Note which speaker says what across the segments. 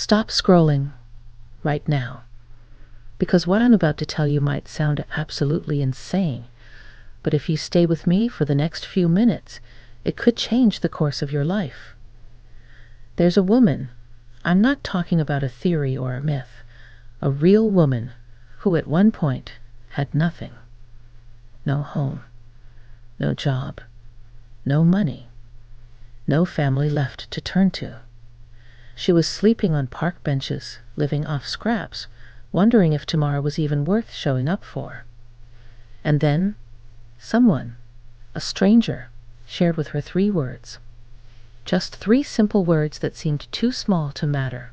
Speaker 1: Stop scrolling right now, because what I'm about to tell you might sound absolutely insane, but if you stay with me for the next few minutes, it could change the course of your life. There's a woman, I'm not talking about a theory or a myth, a real woman who at one point had nothing. No home, no job, no money, no family left to turn to. She was sleeping on park benches, living off scraps, wondering if tomorrow was even worth showing up for. And then, someone, a stranger, shared with her 3 words. Just 3 simple words that seemed too small to matter.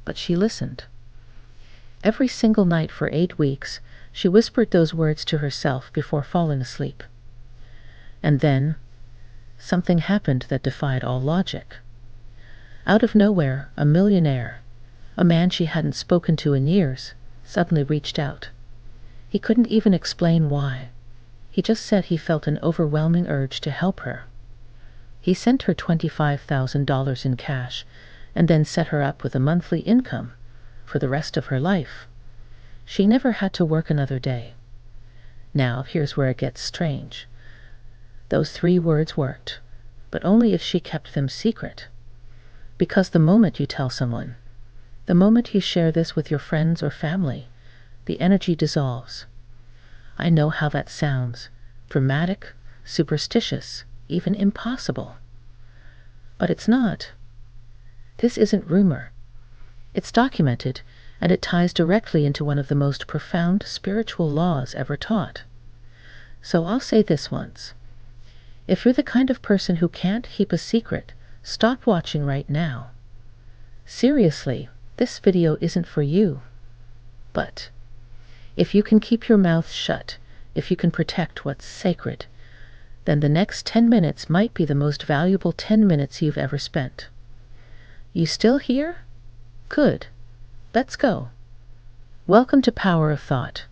Speaker 1: But she listened. Every single night for 8 weeks, she whispered those words to herself before falling asleep. And then, something happened that defied all logic. Out of nowhere, a millionaire, a man she hadn't spoken to in years, suddenly reached out. He couldn't even explain why. He just said he felt an overwhelming urge to help her. He sent her $25,000 in cash and then set her up with a monthly income for the rest of her life. She never had to work another day. Now, here's where it gets strange. Those 3 words worked, but only if she kept them secret. Because the moment you tell someone, the moment you share this with your friends or family, the energy dissolves. I know how that sounds. Dramatic, superstitious, even impossible. But it's not. This isn't rumor. It's documented, and it ties directly into one of the most profound spiritual laws ever taught. So I'll say this once. If you're the kind of person who can't keep a secret, stop watching right now. Seriously, this video isn't for you. But if you can keep your mouth shut, if you can protect what's sacred, then the next 10 minutes might be the most valuable 10 minutes you've ever spent. You still here? Good. Let's go. Welcome to Power of Thought,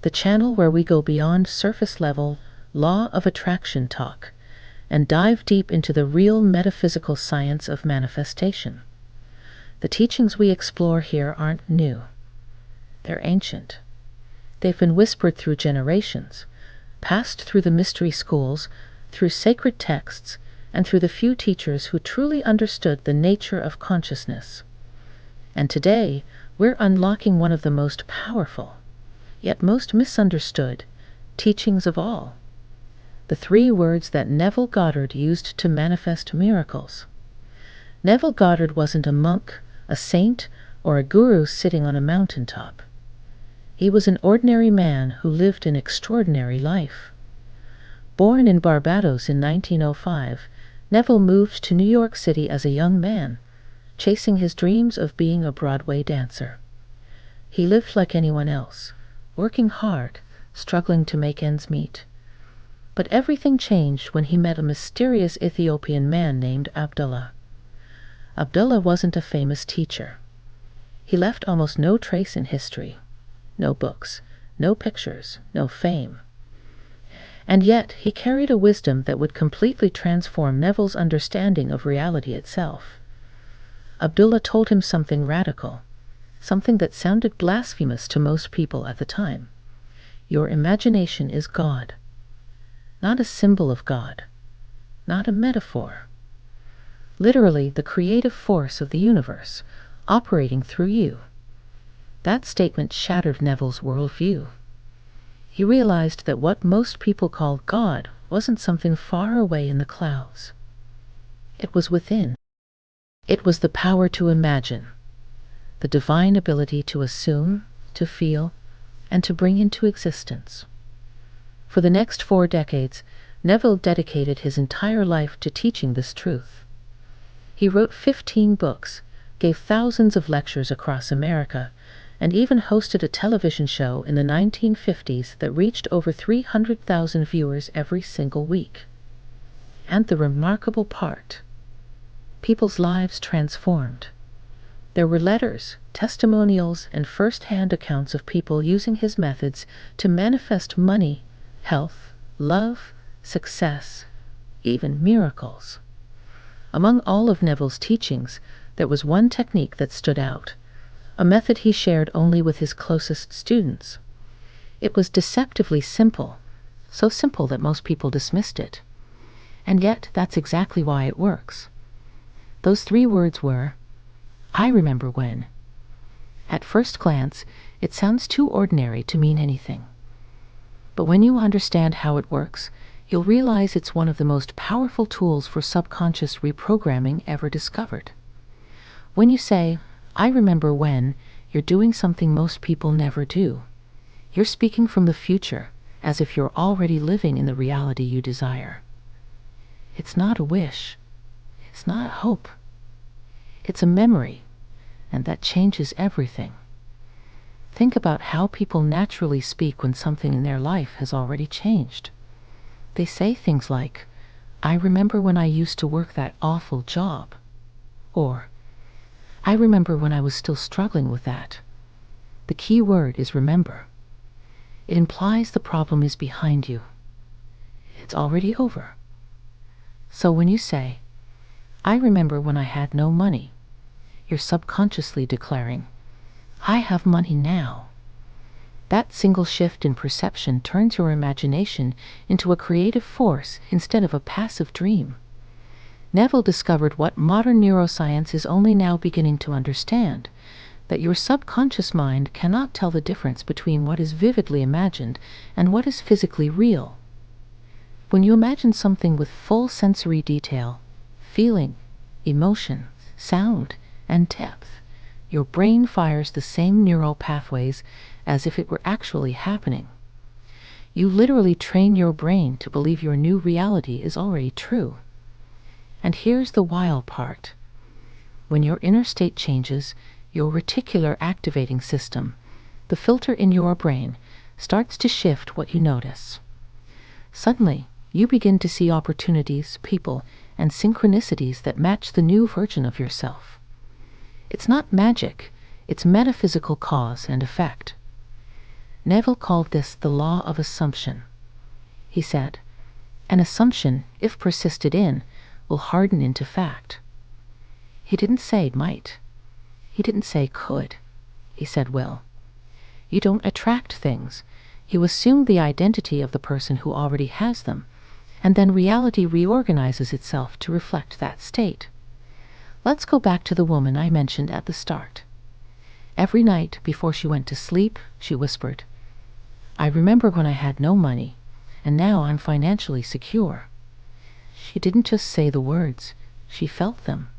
Speaker 1: the channel where we go beyond surface level law of attraction talk and dive deep into the real metaphysical science of manifestation. The teachings we explore here aren't new. They're ancient. They've been whispered through generations, passed through the mystery schools, through sacred texts, and through the few teachers who truly understood the nature of consciousness. And today, we're unlocking one of the most powerful, yet most misunderstood, teachings of all. The 3 words that Neville Goddard used to manifest miracles. Neville Goddard wasn't a monk, a saint, or a guru sitting on a mountaintop. He was an ordinary man who lived an extraordinary life. Born in Barbados in 1905, Neville moved to New York City as a young man, chasing his dreams of being a Broadway dancer. He lived like anyone else, working hard, struggling to make ends meet. But everything changed when he met a mysterious Ethiopian man named Abdullah. Abdullah wasn't a famous teacher. He left almost no trace in history. No books, no pictures, no fame. And yet he carried a wisdom that would completely transform Neville's understanding of reality itself. Abdullah told him something radical, something that sounded blasphemous to most people at the time. Your imagination is God. Not a symbol of God, not a metaphor. Literally the creative force of the universe, operating through you. That statement shattered Neville's worldview. He realized that what most people called God wasn't something far away in the clouds. It was within. It was the power to imagine, the divine ability to assume, to feel, and to bring into existence. For the next 4 decades, Neville dedicated his entire life to teaching this truth. He wrote 15 books, gave thousands of lectures across America, and even hosted a television show in the 1950s that reached over 300,000 viewers every single week. And the remarkable part, people's lives transformed. There were letters, testimonials, and first-hand accounts of people using his methods to manifest money, health, love, success, even miracles. Among all of Neville's teachings, There was one technique that stood out, a method he shared only with his closest students. It was deceptively simple, so simple that most people dismissed it. And yet, that's exactly why it works. Those 3 words were, I remember when. At first glance, it sounds too ordinary to mean anything. But when you understand how it works, you'll realize it's one of the most powerful tools for subconscious reprogramming ever discovered. When you say, I remember when, you're doing something most people never do. You're speaking from the future, as if you're already living in the reality you desire. It's not a wish. It's not a hope. It's a memory, and that changes everything. Think about how people naturally speak when something in their life has already changed. They say things like, I remember when I used to work that awful job. Or, I remember when I was still struggling with that. The key word is remember. It implies the problem is behind you. It's already over. So when you say, I remember when I had no money, you're subconsciously declaring, I have money now. That single shift in perception turns your imagination into a creative force instead of a passive dream. Neville discovered what modern neuroscience is only now beginning to understand, that your subconscious mind cannot tell the difference between what is vividly imagined and what is physically real. When you imagine something with full sensory detail, feeling, emotion, sound, and depth, your brain fires the same neural pathways as if it were actually happening. You literally train your brain to believe your new reality is already true. And here's the wild part. When your inner state changes, your reticular activating system, the filter in your brain, starts to shift what you notice. Suddenly, you begin to see opportunities, people, and synchronicities that match the new version of yourself. It's not magic, it's metaphysical cause and effect. Neville called this the law of assumption. He said, an assumption, if persisted in, will harden into fact. He didn't say might. He didn't say could. He said will. You don't attract things. You assume the identity of the person who already has them, and then reality reorganizes itself to reflect that state. Let's go back to the woman I mentioned at the start. Every night before she went to sleep, she whispered, I remember when I had no money, and now I'm financially secure. She didn't just say the words, she felt them.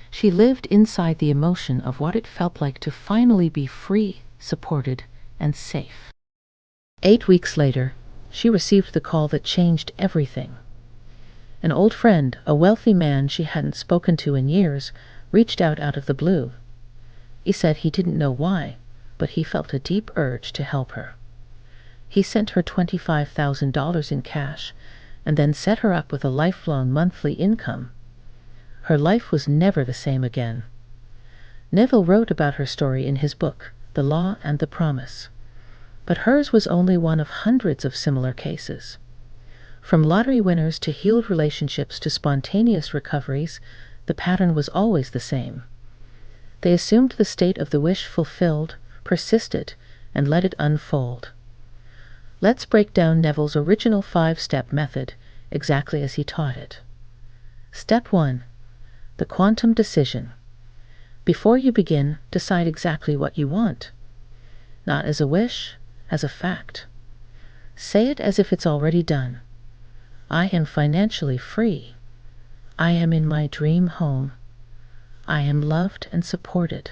Speaker 1: She lived inside the emotion of what it felt like to finally be free, supported, and safe. 8 weeks later, she received the call that changed everything. An old friend, a wealthy man she hadn't spoken to in years, reached out of the blue. He said he didn't know why, but he felt a deep urge to help her. He sent her $25,000 in cash, and then set her up with a lifelong monthly income. Her life was never the same again. Neville wrote about her story in his book, The Law and the Promise. But hers was only one of hundreds of similar cases. From lottery winners to healed relationships to spontaneous recoveries, the pattern was always the same. They assumed the state of the wish fulfilled, persisted, and let it unfold. Let's break down Neville's original 5-step method, exactly as he taught it. Step 1. The quantum decision. Before you begin, decide exactly what you want. Not as a wish, as a fact. Say it as if it's already done. I am financially free. I am in my dream home. I am loved and supported.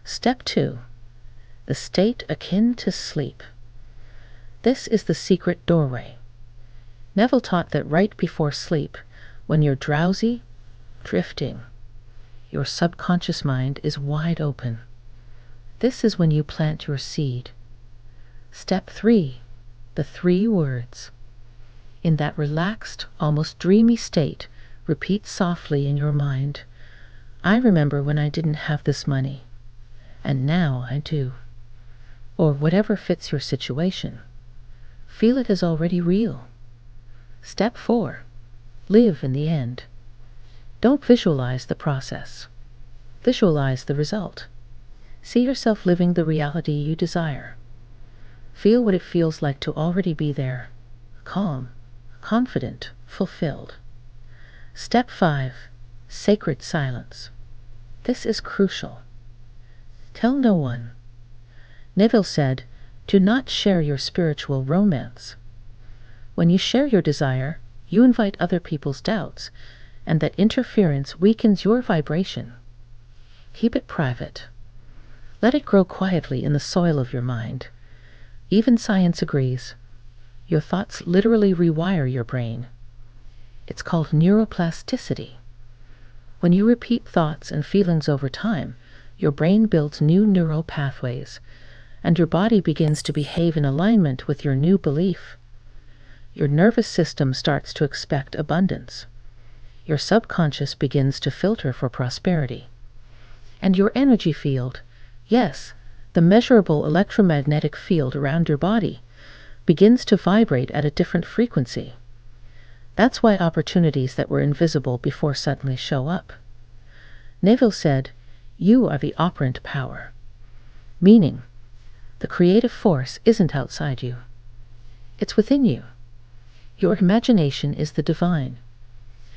Speaker 1: Step 2. The state akin to sleep. This is the secret doorway. Neville taught that right before sleep, when you're drowsy, drifting, your subconscious mind is wide open. This is when you plant your seed. Step 3. The 3 words. In that relaxed, almost dreamy state, repeat softly in your mind, I remember when I didn't have this money, and now I do. Or whatever fits your situation. Feel it as already real. Step 4. Live in the end. Don't visualize the process. Visualize the result. See yourself living the reality you desire. Feel what it feels like to already be there, calm, confident, fulfilled. Step 5. Sacred silence. This is crucial. Tell no one. Neville said, "Do not share your spiritual romance." When you share your desire, you invite other people's doubts, and that interference weakens your vibration. Keep it private. Let it grow quietly in the soil of your mind. Even science agrees. Your thoughts literally rewire your brain. It's called neuroplasticity. When you repeat thoughts and feelings over time, your brain builds new neural pathways, and your body begins to behave in alignment with your new belief. Your nervous system starts to expect abundance. Your subconscious begins to filter for prosperity. And your energy field, yes, the measurable electromagnetic field around your body, begins to vibrate at a different frequency. That's why opportunities that were invisible before suddenly show up. Neville said, "You are the operant power," meaning the creative force isn't outside you. It's within you. Your imagination is the divine,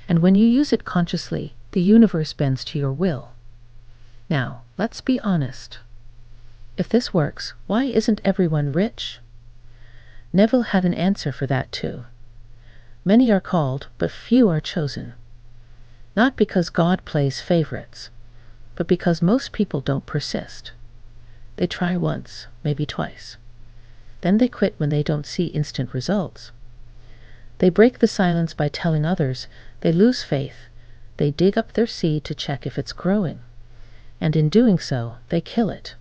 Speaker 1: and when you use it consciously, the universe bends to your will. Now, let's be honest. If this works, why isn't everyone rich? Neville had an answer for that too. Many are called, but few are chosen. Not because God plays favorites, but because most people don't persist. They try once, maybe twice. Then they quit when they don't see instant results. They break the silence by telling others, they lose faith, they dig up their seed to check if it's growing, and in doing so, they kill it.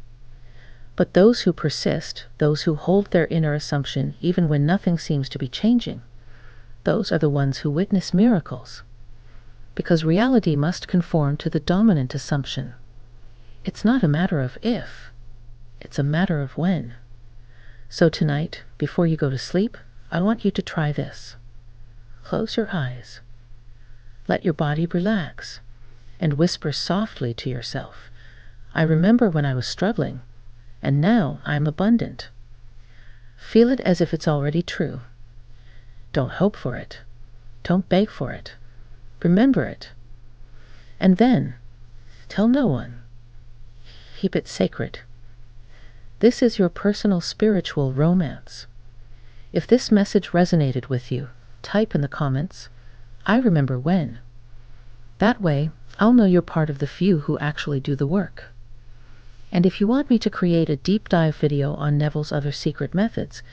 Speaker 1: But those who persist, those who hold their inner assumption even when nothing seems to be changing, those are the ones who witness miracles. Because reality must conform to the dominant assumption. It's not a matter of if, it's a matter of when. So tonight, before you go to sleep, I want you to try this. Close your eyes. Let your body relax, and whisper softly to yourself, "I remember when I was struggling, and now I am abundant." Feel it as if it's already true. Don't hope for it. Don't beg for it. Remember it. And then, tell no one. Keep it sacred. This is your personal spiritual romance. If this message resonated with you, type in the comments, "I remember when." That way, I'll know you're part of the few who actually do the work. And if you want me to create a deep dive video on Neville's other secret methods,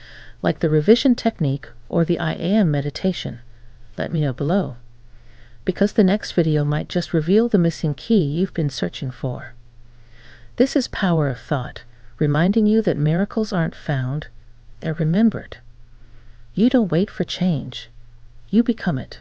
Speaker 1: like the revision technique or the I Am meditation, let me know below. Because the next video might just reveal the missing key you've been searching for. This is Power of Thought, reminding you that miracles aren't found, they're remembered. You don't wait for change. You become it.